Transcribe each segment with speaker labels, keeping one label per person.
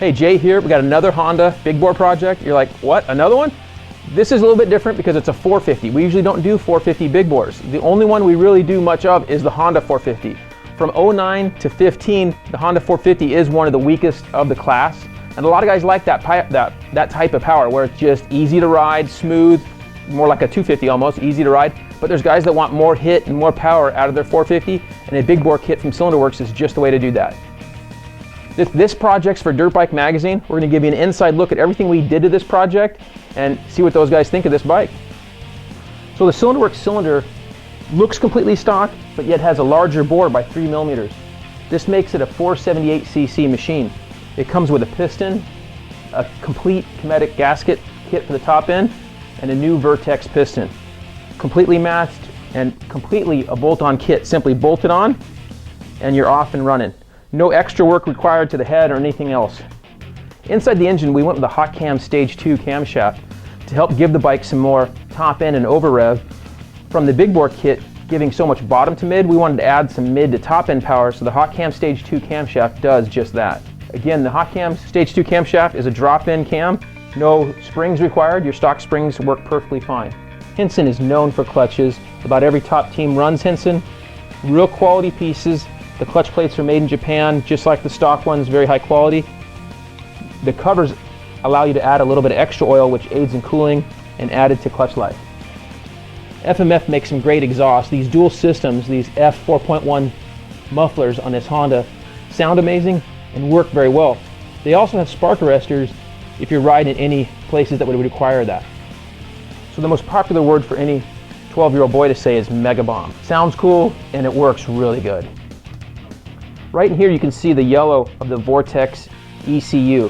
Speaker 1: Hey, Jay here. We got another Honda big bore project. You're like, what, another one? This is a little bit different because it's a 450. We usually don't do 450 big bores. The only one we really do much of is the Honda 450. From 09 to 15, the Honda 450 is one of the weakest of the class. And a lot of guys like that type of power where it's just easy to ride, smooth, more like a 250 almost, easy to ride. But there's guys that want more hit and more power out of their 450, and a big bore kit from Cylinder Works is just the way to do that. This project's for Dirt Bike Magazine. We're going to give you an inside look at everything we did to this project and see what those guys think of this bike. So the Cylinder Works cylinder looks completely stock, but yet has a larger bore by 3 millimeters. This makes it a 478cc machine. It comes with a piston, a complete Kinetic gasket kit for the top end, and a new Vertex piston. Completely matched and completely a bolt-on kit. Simply bolt it on and you're off and running. No extra work required to the head or anything else. Inside the engine, we went with a hot cam stage 2 camshaft to help give the bike some more top end and over rev. From the big bore kit giving so much bottom to mid, we wanted to add some mid to top end power, so the hot cam stage 2 camshaft does just that. Again, the hot cam stage 2 camshaft is a drop-in cam. No springs required. Your stock springs work perfectly fine. Hinson is known for clutches. About every top team runs Hinson. Real quality pieces. The clutch plates are made in Japan, just like the stock ones, very high quality. The covers allow you to add a little bit of extra oil, which aids in cooling and added to clutch life. FMF makes some great exhaust. These dual systems, these F4.1 mufflers on this Honda, sound amazing and work very well. They also have spark arresters if you're riding in any places that would require that. So the most popular word for any 12-year-old boy to say is mega bomb. Sounds cool and it works really good. Right in here you can see the yellow of the Vortex ECU.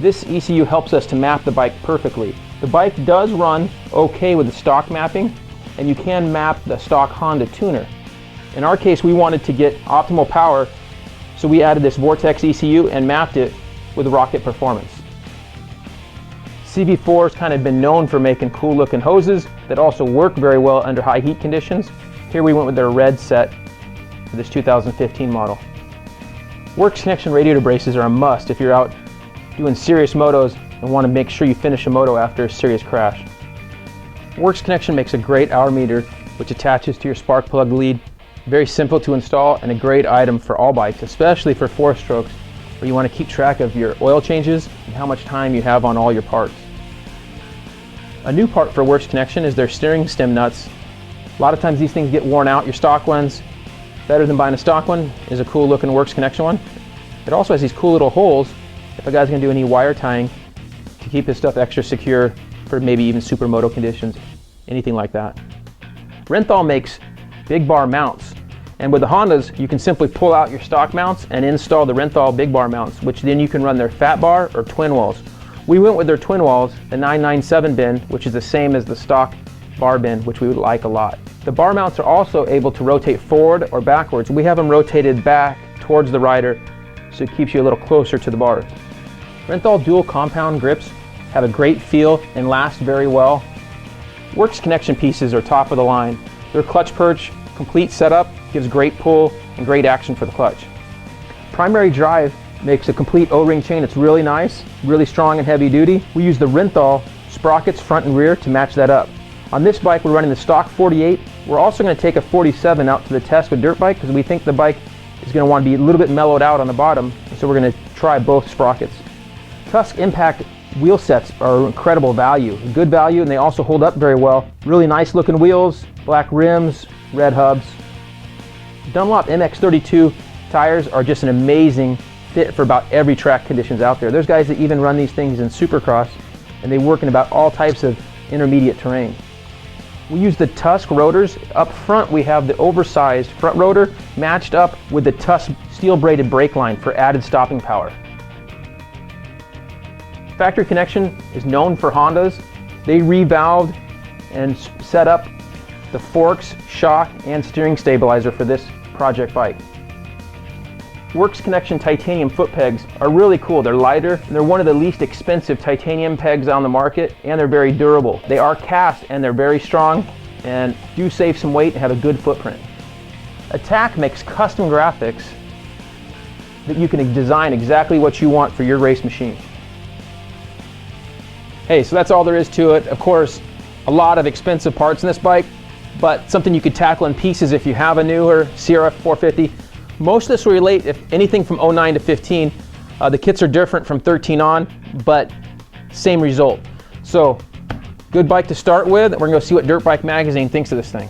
Speaker 1: This ECU helps us to map the bike perfectly. The bike does run okay with the stock mapping, and you can map the stock Honda tuner. In our case, we wanted to get optimal power, so we added this Vortex ECU and mapped it with Rocket Performance. CV4's kind of been known for making cool looking hoses that also work very well under high heat conditions. Here we went with their red set for this 2015 model. Works Connection radiator braces are a must if you're out doing serious motos and want to make sure you finish a moto after a serious crash. Works Connection makes a great hour meter which attaches to your spark plug lead. Very simple to install and a great item for all bikes, especially for 4-strokes where you want to keep track of your oil changes and how much time you have on all your parts. A new part for Works Connection is their steering stem nuts. A lot of times these things get worn out. Your stock ones, better than buying a stock one, is a cool looking Works Connection one. It also has these cool little holes if a guy's going to do any wire tying to keep his stuff extra secure for maybe even supermoto conditions, anything like that. Renthal makes big bar mounts, and with the Hondas you can simply pull out your stock mounts and install the Renthal big bar mounts, which then you can run their fat bar or twin walls. We went with their twin walls, the 997 bin, which is the same as the stock bar bin, which we would like a lot. The bar mounts are also able to rotate forward or backwards. We have them rotated back towards the rider, so it keeps you a little closer to the bars. Renthal dual compound grips have a great feel and last very well. Works Connection pieces are top of the line. Their clutch perch, complete setup, gives great pull and great action for the clutch. Primary Drive makes a complete O-ring chain. It's really nice, really strong and heavy duty. We use the Renthal sprockets front and rear to match that up. On this bike we're running the stock 48. We're also going to take a 47 out to the test with Dirt Bike because we think the bike is going to want to be a little bit mellowed out on the bottom, so we're going to try both sprockets. Tusk Impact wheel sets are incredible value, good value, and they also hold up very well. Really nice looking wheels, black rims, red hubs. Dunlop MX32 tires are just an amazing fit for about every track conditions out there. There's guys that even run these things in Supercross, and they work in about all types of intermediate terrain. We use the Tusk rotors. Up front we have the oversized front rotor matched up with the Tusk steel braided brake line for added stopping power. Factory Connection is known for Hondas. They revalved and set up the forks, shock, and steering stabilizer for this project bike. Works Connection titanium foot pegs are really cool. They're lighter, and they're one of the least expensive titanium pegs on the market, and they're very durable. They are cast and they're very strong and do save some weight and have a good footprint. Attack makes custom graphics that you can design exactly what you want for your race machine. Hey, so that's all there is to it. Of course, a lot of expensive parts in this bike, but something you could tackle in pieces if you have a newer CRF 450. Most of this will relate, if anything, from 09 to 15. The kits are different from 13 on, but same result. So, good bike to start with. We're gonna go see what Dirt Bike Magazine thinks of this thing.